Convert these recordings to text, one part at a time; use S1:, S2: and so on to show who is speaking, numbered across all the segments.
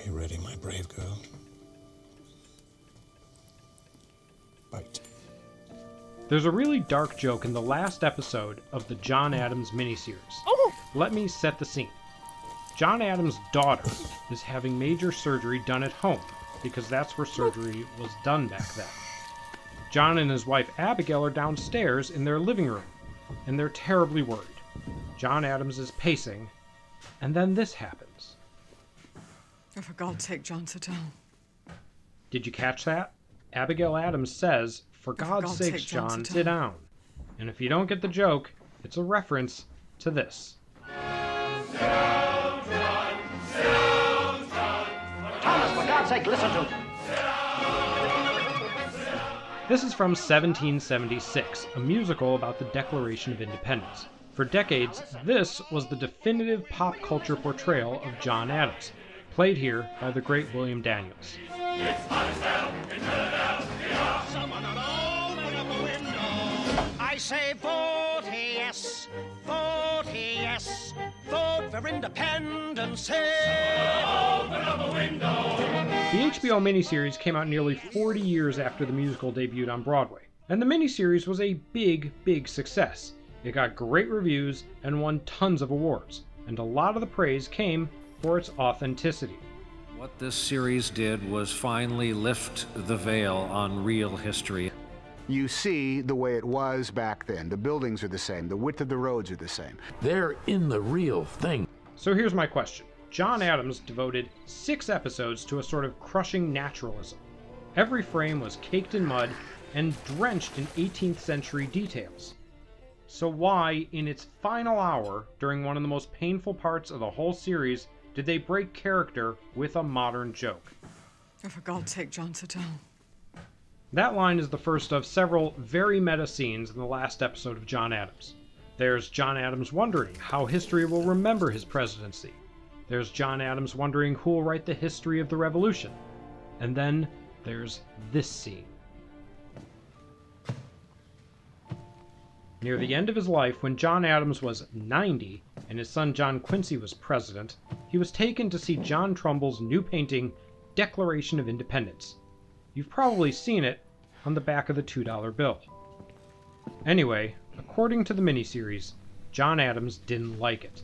S1: you ready, my brave girl? Bite.
S2: There's a really dark joke in the last episode of the John Adams miniseries. Let me set the scene. John Adams' daughter is having major surgery done at home, because that's where surgery was done back then. John and his wife Abigail are downstairs in their living room, and they're terribly worried. John Adams is pacing, and then this happens.
S3: Oh, for God's sake, John, sit down.
S2: Did you catch that? Abigail Adams says, "For God's sake, John, sit down." And if you don't get the joke, it's a reference to this.
S4: Thomas, for God's sake, listen to me.
S2: This is from 1776, a musical about the Declaration of Independence. For decades, this was the definitive pop culture portrayal of John Adams, played here by the great William Daniels.
S5: I say vote yes, vote yes, vote for independence. Open up a window.
S2: The HBO miniseries came out nearly 40 years after the musical debuted on Broadway, and the miniseries was a big, big success. It got great reviews and won tons of awards, and a lot of the praise came for its authenticity.
S6: What this series did was finally lift the veil on real history.
S7: You see the way it was back then. The buildings are the same. The width of the roads are the same.
S8: They're in the real thing.
S2: So here's my question. John Adams devoted 6 episodes to a sort of crushing naturalism. Every frame was caked in mud and drenched in 18th century details. So why, in its final hour, during one of the most painful parts of the whole series, did they break character with a modern joke?
S3: Oh, for God's sake, John, sit down.
S2: That line is the first of several very meta scenes in the last episode of John Adams. There's John Adams wondering how history will remember his presidency. There's John Adams wondering who will write the history of the revolution. And then there's this scene. Near the end of his life, when John Adams was 90 and his son John Quincy was president, he was taken to see John Trumbull's new painting, Declaration of Independence. You've probably seen it on the back of the $2 bill. Anyway, according to the miniseries, John Adams didn't like it.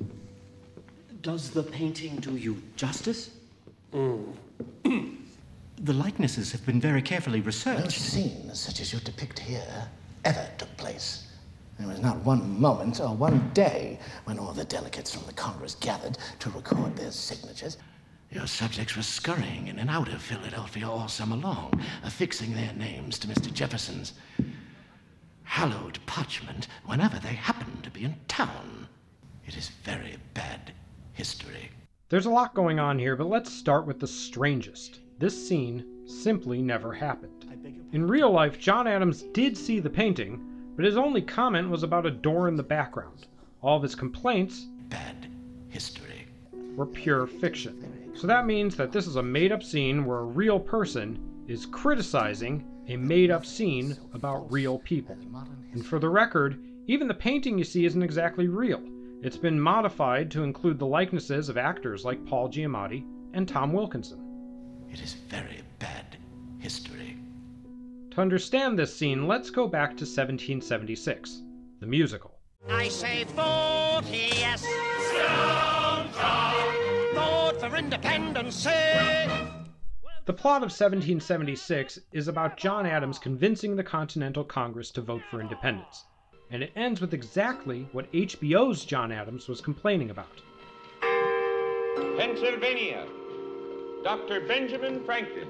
S9: Does the painting do you justice? The likenesses have been very carefully researched.
S10: No scene such as you depict here ever took place. There was not one moment or one day when all the delegates from the Congress gathered to record their signatures. Your subjects were scurrying in and out of Philadelphia all summer long, affixing their names to Mr. Jefferson's hallowed parchment whenever they happened to be in town. It is very bad history.
S2: There's a lot going on here, but let's start with the strangest. This scene simply never happened. In real life, John Adams did see the painting, but his only comment was about a door in the background. All of his complaints,
S10: bad history,
S2: were pure fiction. So that means that this is a made-up scene where a real person is criticizing a made-up scene about real people. And for the record, even the painting you see isn't exactly real. It's been modified to include the likenesses of actors like Paul Giamatti and Tom Wilkinson.
S10: It is very bad history.
S2: To understand this scene, let's go back to 1776, the musical.
S5: I say vote yes. Down, John. Vote for independence.
S2: The plot of 1776 is about John Adams convincing the Continental Congress to vote for independence. And it ends with exactly what HBO's John Adams was complaining about.
S11: Pennsylvania, Dr. Benjamin Franklin.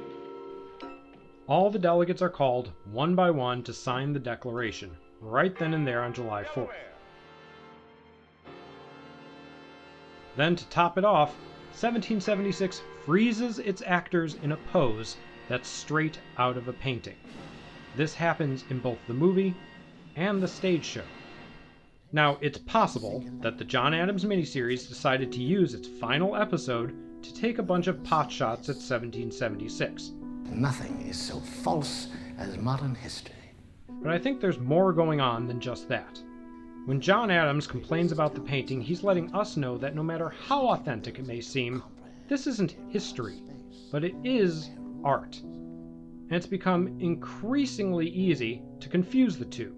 S2: All the delegates are called, one by one, to sign the Declaration, right then and there on July 4th. Then, to top it off, 1776 freezes its actors in a pose that's straight out of a painting. This happens in both the movie and the stage show. Now, it's possible that the John Adams miniseries decided to use its final episode to take a bunch of potshots at 1776.
S10: Nothing is so false as modern history.
S2: But I think there's more going on than just that. When John Adams complains about the painting, he's letting us know that no matter how authentic it may seem, this isn't history, but it is art. And it's become increasingly easy to confuse the two.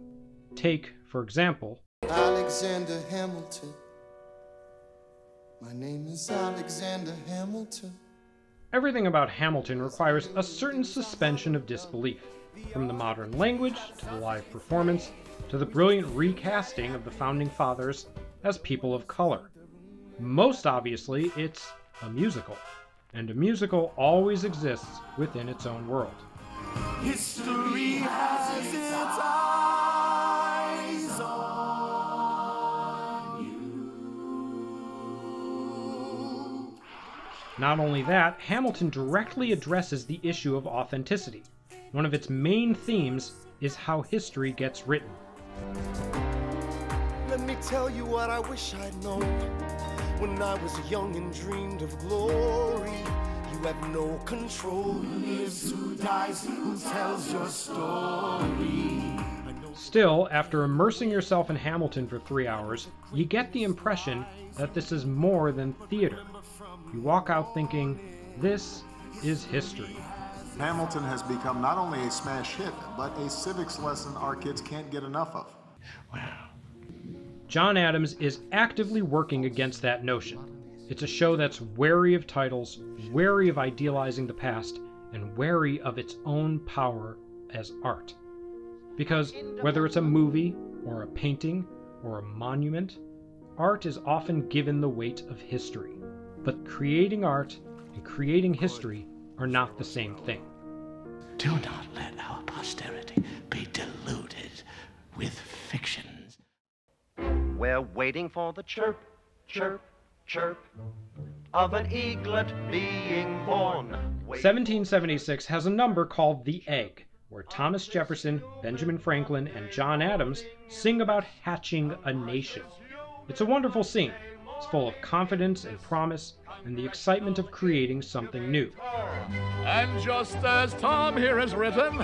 S2: Take, for example,
S12: Alexander Hamilton. My name is Alexander Hamilton.
S2: Everything about Hamilton requires a certain suspension of disbelief, from the modern language to the live performance to the brilliant recasting of the Founding Fathers as people of color. Most obviously, it's a musical, and a musical always exists within its own world.
S12: History has its eyes on you.
S2: Not only that, Hamilton directly addresses the issue of authenticity. One of its main themes is how history gets written.
S12: Let me tell you what I wish I'd known when I was young and dreamed of glory. You have no control. Who lives, who dies, who tells your story.
S2: Still, after immersing yourself in Hamilton for 3 hours, you get the impression that this is more than theater. You walk out thinking, this is history.
S13: Hamilton has become not only a smash hit, but a civics lesson our kids can't get enough of.
S10: Wow.
S2: John Adams is actively working against that notion. It's a show that's wary of titles, wary of idealizing the past, and wary of its own power as art. Because whether it's a movie, or a painting, or a monument, art is often given the weight of history. But creating art and creating history are not the same thing.
S10: Do not let our posterity be deluded with fictions.
S5: We're waiting for the chirp, chirp, chirp of an eaglet being born.
S2: 1776 has a number called The Egg, where Thomas Jefferson, Benjamin Franklin, and John Adams sing about hatching a nation. It's a wonderful scene. It's full of confidence and promise, and the excitement of creating something new.
S14: And just as Tom here has written,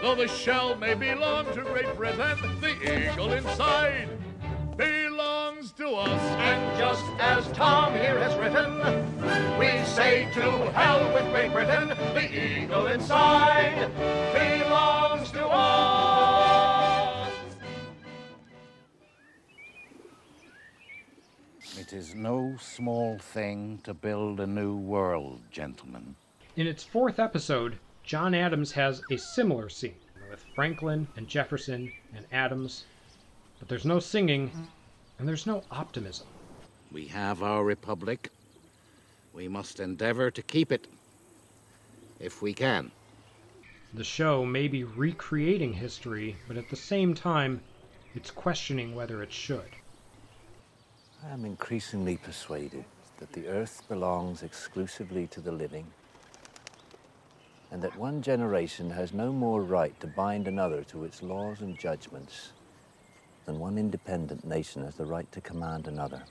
S14: though the shell may belong to Great Britain, the eagle inside belongs to us.
S5: And just as Tom here has written, we say to hell with Great Britain, the eagle inside belongs to us.
S15: It is no small thing to build a new world, gentlemen.
S2: In its 4th episode, John Adams has a similar scene with Franklin and Jefferson and Adams, but there's no singing and there's no optimism.
S15: We have our republic. We must endeavor to keep it, if we can.
S2: The show may be recreating history, but at the same time, it's questioning whether it should.
S16: I am increasingly persuaded that the earth belongs exclusively to the living, and that one generation has no more right to bind another to its laws and judgments than one independent nation has the right to command another.